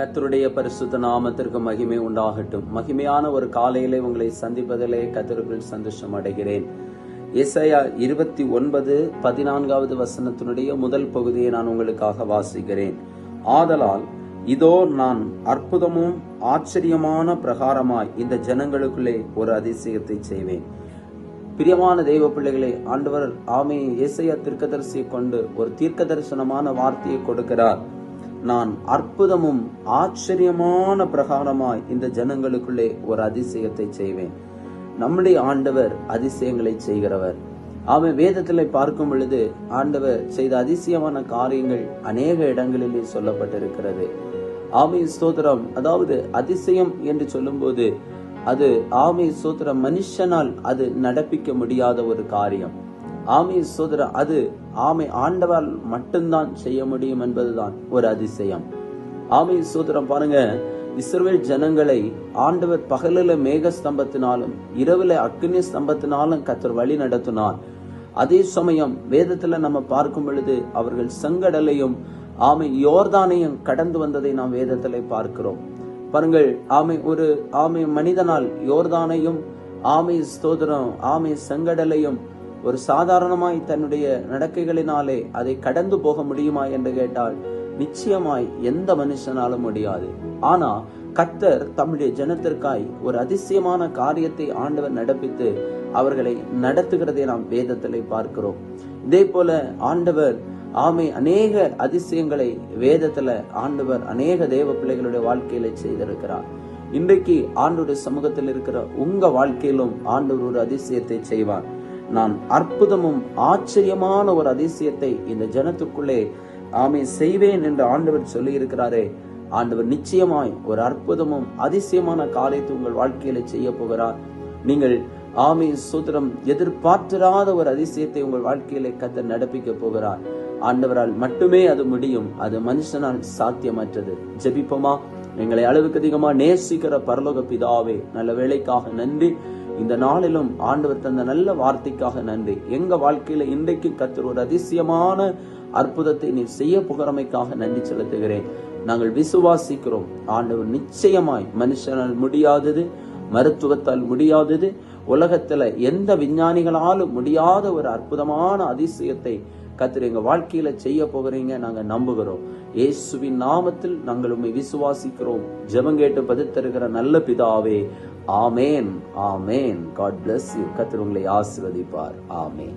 கர்த்தருடைய பரிசுத்த நாமத்திற்கு மகிமை உண்டாகட்டும். மகிமையான ஒரு காலையிலே உங்களை சந்திப்பதிலே கர்த்தருக்குள் சந்தோஷம் அடைகிறேன். ஏசாயா 29:14 வசனத்தினுடைய முதல் பகுதியை நான் உங்களுக்காக வாசிக்கிறேன். ஆதலால் இதோ நான் அற்புதமும் ஆச்சரியமான பிரகாரமாய் இந்த ஜனங்களுக்குள்ளே ஒரு அதிசயத்தை செய்வேன். பிரியமான தெய்வ பிள்ளைகளே, ஆண்டவர் ஏசாயா தீர்க்கதரிசியை கொண்டு ஒரு தீர்க்க தரிசனமான வார்த்தையை கொடுக்கிறார். நான் அற்புதமும் ஆச்சரியமான பிரகாரமாய் இந்த ஜனங்களுக்குள்ளே ஒரு அதிசயத்தை செய்வேன். நம்முடைய ஆண்டவர் அதிசயங்களை செய்கிறவர். வேதத்திலே பார்க்கும் பொழுது ஆண்டவர் செய்த அதிசயமான காரியங்கள் அநேக இடங்களிலே சொல்லப்பட்டிருக்கிறது. ஸ்தோத்திரம். அதாவது அதிசயம் என்று சொல்லும் போது அது ஸ்தோத்திரம் மனுஷனால் அது நடப்பிக்க முடியாத ஒரு காரியம். சோதரர், அது ஆண்டவரால் மட்டும்தான் செய்ய முடியும் என்பதுதான் ஒரு அதிசயம். சோதரம் பாருங்க, இஸ்ரவேல் ஜனங்களை ஆண்டவர் பகலில மேக ஸ்தம்பத்தினாலும் இரவுல அக்னி ஸ்தம்பத்தினாலும் கர்த்தர் வழி நடத்தினார். அதே சமயம் வேதத்துல நம்ம பார்க்கும் பொழுது அவர்கள் செங்கடலையும் யோர்தானையும் கடந்து வந்ததை நாம் வேதத்திலே பார்க்கிறோம். பாருங்கள், ஒரு மனிதனால் யோர்தானையும் ஸ்தோத்திரம் செங்கடலையும் ஒரு சாதாரணமாய் தன்னுடைய நடக்கைகளினாலே அதை கடந்து போக முடியுமா என்று கேட்டால் நிச்சயமாய் எந்த மனுஷனாலும் முடியாது. ஆனா கர்த்தர் தம்முடைய ஜனத்திற்காய் ஒரு அதிசயமான காரியத்தை ஆண்டவர் நடப்பித்து அவர்களை நடத்துகிறதை நாம் வேதத்திலே பார்க்கிறோம். இதே போல ஆண்டவர் அநேக அதிசயங்களை வேதத்துல ஆண்டவர் அநேக தேவ பிள்ளைகளுடைய வாழ்க்கையில செய்திருக்கிறார். இன்றைக்கு ஆண்டவருடைய சமூகத்தில் இருக்கிற உங்க வாழ்க்கையிலும் ஆண்டவர் ஒரு அதிசயத்தை செய்வார். நான் அற்புதமும் ஆச்சரியமான ஒரு அதிசயத்தை இந்த ஜனத்துக்குள்ளே செய்வேன் என்று ஆண்டவர் சொல்லி இருக்கிறாரே. ஆண்டவர் நிச்சயமாய் ஒரு அற்புதமும் அதிசயமான காரியத்தை உங்கள் வாழ்க்கையில செய்ய போகிறார். நீங்கள் சூத்திரம் எதிர்பார்த்திராத ஒரு அதிசயத்தை உங்கள் வாழ்க்கையில கர்த்தர் நடப்பிக்க போகிறார். ஆண்டவரால் மட்டுமே அது முடியும். அது மனுஷனால் சாத்தியமற்றது. ஜெபிப்போமா? எங்களை அளவுக்கு அதிகமா நேசிக்கிற பரலோக பிதாவே, நல்ல வேளைக்காக நன்றி. இந்த நாளிலும் ஆண்டவர் தந்த நல்ல வார்த்தைக்காக நன்றி. எங்க வாழ்க்கையில இன்றைக்கு கர்த்தர் ஒரு அதிசயமான அற்புதத்தை நீ செய்ய புகழமைக்காக நன்றி செலுத்துகிறேன். நாங்கள் விசுவாசிக்கிறோம். ஆண்டவர் நிச்சயமாய் மனுஷனால் முடியாதது, மருத்துவத்தால் முடியாதது, உலகத்துல எந்த விஞ்ஞானிகளாலும் முடியாத ஒரு அற்புதமான அதிசயத்தை கர்த்தர் எங்க வாழ்க்கையில செய்ய போகிறீங்க. நாங்க நம்புகிறோம். இயேசுவின் நாமத்தில் நாங்கள் உம்மை விசுவாசிக்கிறோம். ஜெபம் கேட்டு பதில் தருகிற நல்ல பிதாவே, ஆமேன், ஆமேன். God bless you. கர்த்தர் உங்களை ஆசீர்வதிப்பார். ஆமேன்.